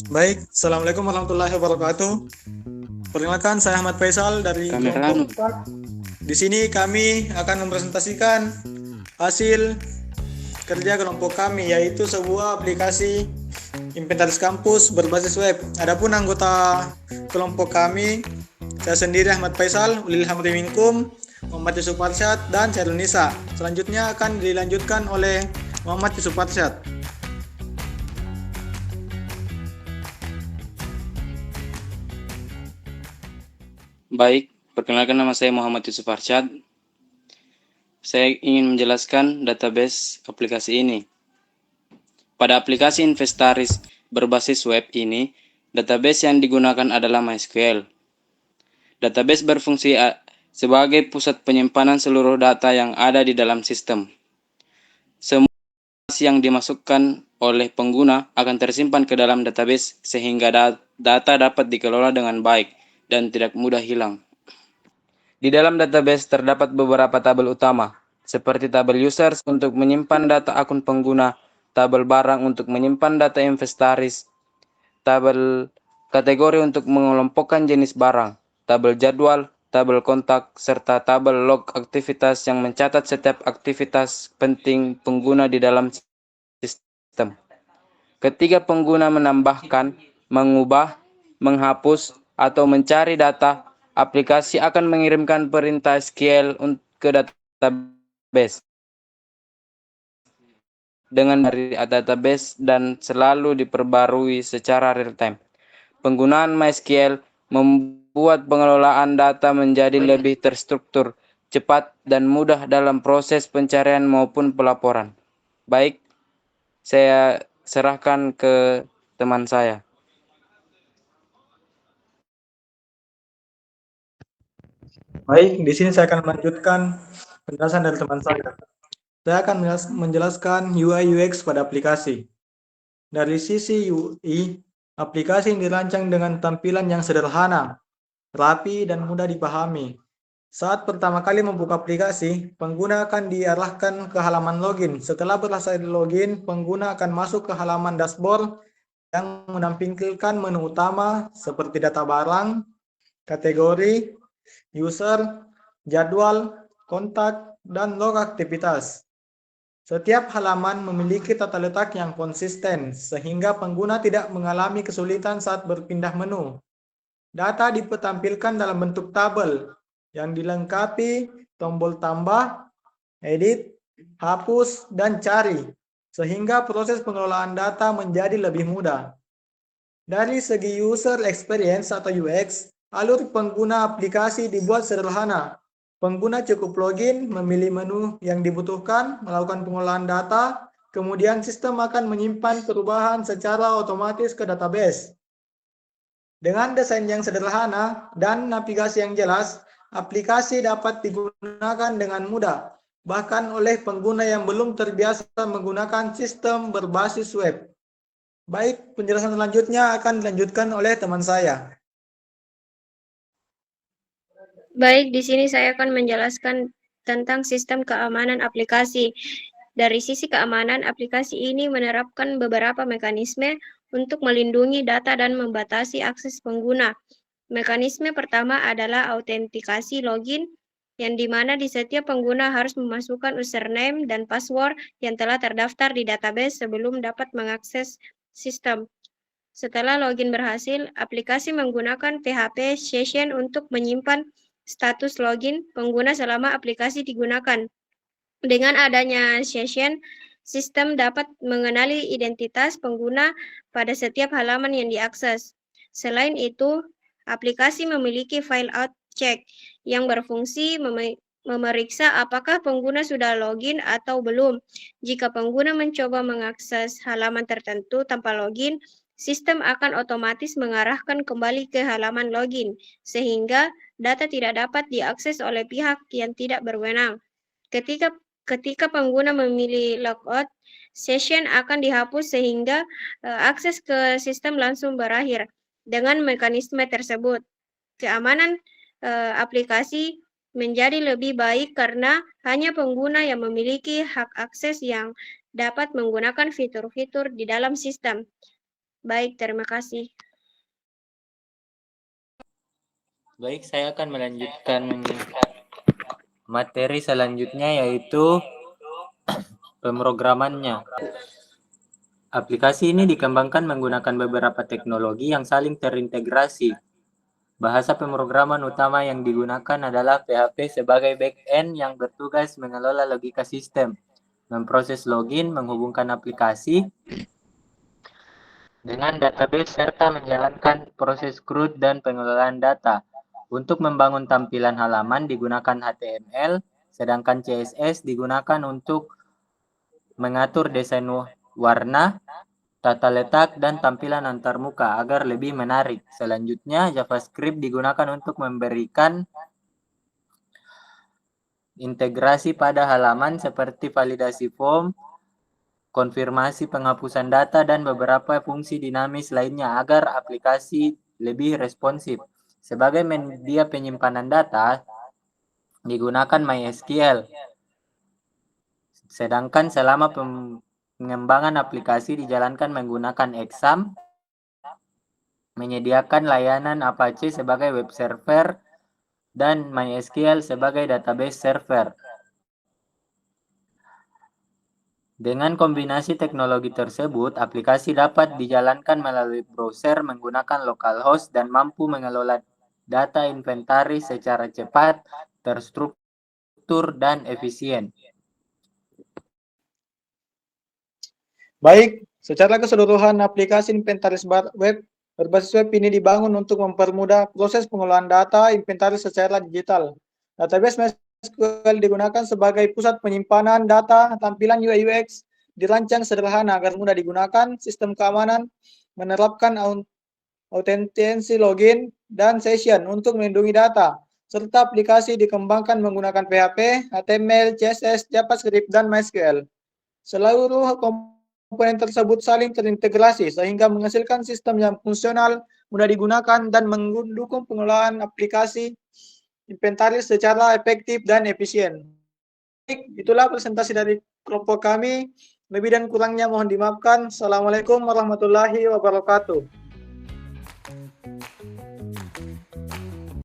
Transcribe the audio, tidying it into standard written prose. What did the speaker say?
Baik, Assalamualaikum warahmatullahi wabarakatuh. Perkenalkan, saya Ahmad Faisal dari kelompok 4. Di sini kami akan mempresentasikan hasil kerja kelompok kami, yaitu sebuah aplikasi inventaris kampus berbasis web. Adapun anggota kelompok kami, saya sendiri Ahmad Faisal, Ulil Hamri Minkum, Muhammad Yusuf Arsyad, dan Syahrul Nisa. Selanjutnya akan dilanjutkan oleh Muhammad Yusuf Arsyad. Baik, perkenalkan nama saya Muhammad Yusuf Arsyad. Saya ingin menjelaskan database aplikasi ini. Pada aplikasi inventaris berbasis web ini, database yang digunakan adalah MySQL. Database berfungsi sebagai pusat penyimpanan seluruh data yang ada di dalam sistem. Semua informasi yang dimasukkan oleh pengguna akan tersimpan ke dalam database sehingga data dapat dikelola dengan baik dan tidak mudah hilang. Di dalam database terdapat beberapa tabel utama, seperti tabel users untuk menyimpan data akun pengguna, tabel barang untuk menyimpan data inventaris, tabel kategori untuk mengelompokkan jenis barang, tabel jadwal, tabel kontak, serta tabel log aktivitas yang mencatat setiap aktivitas penting pengguna di dalam sistem. Ketika pengguna menambahkan, mengubah, menghapus, atau mencari data, aplikasi akan mengirimkan perintah SQL ke database dengan dari database dan selalu diperbarui secara real-time. Penggunaan MySQL membuat pengelolaan data menjadi lebih terstruktur, cepat, dan mudah dalam proses pencarian maupun pelaporan. Baik, saya serahkan ke teman saya. Baik, di sini saya akan melanjutkan penjelasan dari teman saya. Saya akan menjelaskan UI UX pada aplikasi. Dari sisi UI, aplikasi yang dirancang dengan tampilan yang sederhana, rapi, dan mudah dipahami. Saat pertama kali membuka aplikasi, pengguna akan diarahkan ke halaman login. Setelah berhasil login, pengguna akan masuk ke halaman dashboard yang menampilkan menu utama seperti data barang, kategori, user, jadwal, kontak, dan log aktivitas. Setiap halaman memiliki tata letak yang konsisten, sehingga pengguna tidak mengalami kesulitan saat berpindah menu. Data ditampilkan dalam bentuk tabel, yang dilengkapi tombol tambah, edit, hapus, dan cari, sehingga proses pengelolaan data menjadi lebih mudah. Dari segi user experience atau UX, alur pengguna aplikasi dibuat sederhana. Pengguna cukup login, memilih menu yang dibutuhkan, melakukan pengolahan data, kemudian sistem akan menyimpan perubahan secara otomatis ke database. Dengan desain yang sederhana dan navigasi yang jelas, aplikasi dapat digunakan dengan mudah, bahkan oleh pengguna yang belum terbiasa menggunakan sistem berbasis web. Baik, penjelasan selanjutnya akan dilanjutkan oleh teman saya. Baik, di sini saya akan menjelaskan tentang sistem keamanan aplikasi. Dari sisi keamanan, aplikasi ini menerapkan beberapa mekanisme untuk melindungi data dan membatasi akses pengguna. Mekanisme pertama adalah autentikasi login, yang dimana di setiap pengguna harus memasukkan username dan password yang telah terdaftar di database sebelum dapat mengakses sistem. Setelah login berhasil, aplikasi menggunakan PHP session untuk menyimpan status login pengguna selama aplikasi digunakan. Dengan adanya session, sistem dapat mengenali identitas pengguna pada setiap halaman yang diakses. Selain itu, aplikasi memiliki file out check yang berfungsi memeriksa apakah pengguna sudah login atau belum. Jika pengguna mencoba mengakses halaman tertentu tanpa login, sistem akan otomatis mengarahkan kembali ke halaman login, sehingga data tidak dapat diakses oleh pihak yang tidak berwenang. Ketika pengguna memilih logout, session akan dihapus sehingga akses ke sistem langsung berakhir. Dengan mekanisme tersebut, keamanan aplikasi menjadi lebih baik karena hanya pengguna yang memiliki hak akses yang dapat menggunakan fitur-fitur di dalam sistem. Baik, terima kasih. Baik, saya akan melanjutkan materi selanjutnya, yaitu pemrogramannya. Aplikasi ini dikembangkan menggunakan beberapa teknologi yang saling terintegrasi. Bahasa pemrograman utama yang digunakan adalah PHP sebagai back-end yang bertugas mengelola logika sistem, memproses login, menghubungkan aplikasi dengan database, serta menjalankan proses CRUD dan pengelolaan data. Untuk membangun tampilan halaman digunakan HTML, sedangkan CSS digunakan untuk mengatur desain warna, tata letak, dan tampilan antarmuka agar lebih menarik. Selanjutnya, JavaScript digunakan untuk memberikan integrasi pada halaman seperti validasi form, konfirmasi penghapusan data, dan beberapa fungsi dinamis lainnya agar aplikasi lebih responsif. Sebagai media penyimpanan data, digunakan MySQL. Sedangkan selama pengembangan aplikasi dijalankan menggunakan Exam, menyediakan layanan Apache sebagai web server, dan MySQL sebagai database server. Dengan kombinasi teknologi tersebut, aplikasi dapat dijalankan melalui browser menggunakan localhost dan mampu mengelola data inventaris secara cepat, terstruktur, dan efisien. Baik, secara keseluruhan aplikasi inventaris web berbasis web ini dibangun untuk mempermudah proses pengolahan data inventaris secara digital. Database MySQL digunakan sebagai pusat penyimpanan data. Tampilan UI UX dirancang sederhana agar mudah digunakan. Sistem keamanan menerapkan autentifikasi login dan session untuk melindungi data, serta aplikasi dikembangkan menggunakan PHP, HTML, CSS, JavaScript, dan MySQL. Seluruh komponen tersebut saling terintegrasi sehingga menghasilkan sistem yang fungsional, mudah digunakan, dan mendukung pengelolaan aplikasi inventaris secara efektif dan efisien. Itulah presentasi dari kelompok kami. Lebih dan kurangnya mohon dimaafkan. Assalamualaikum warahmatullahi wabarakatuh.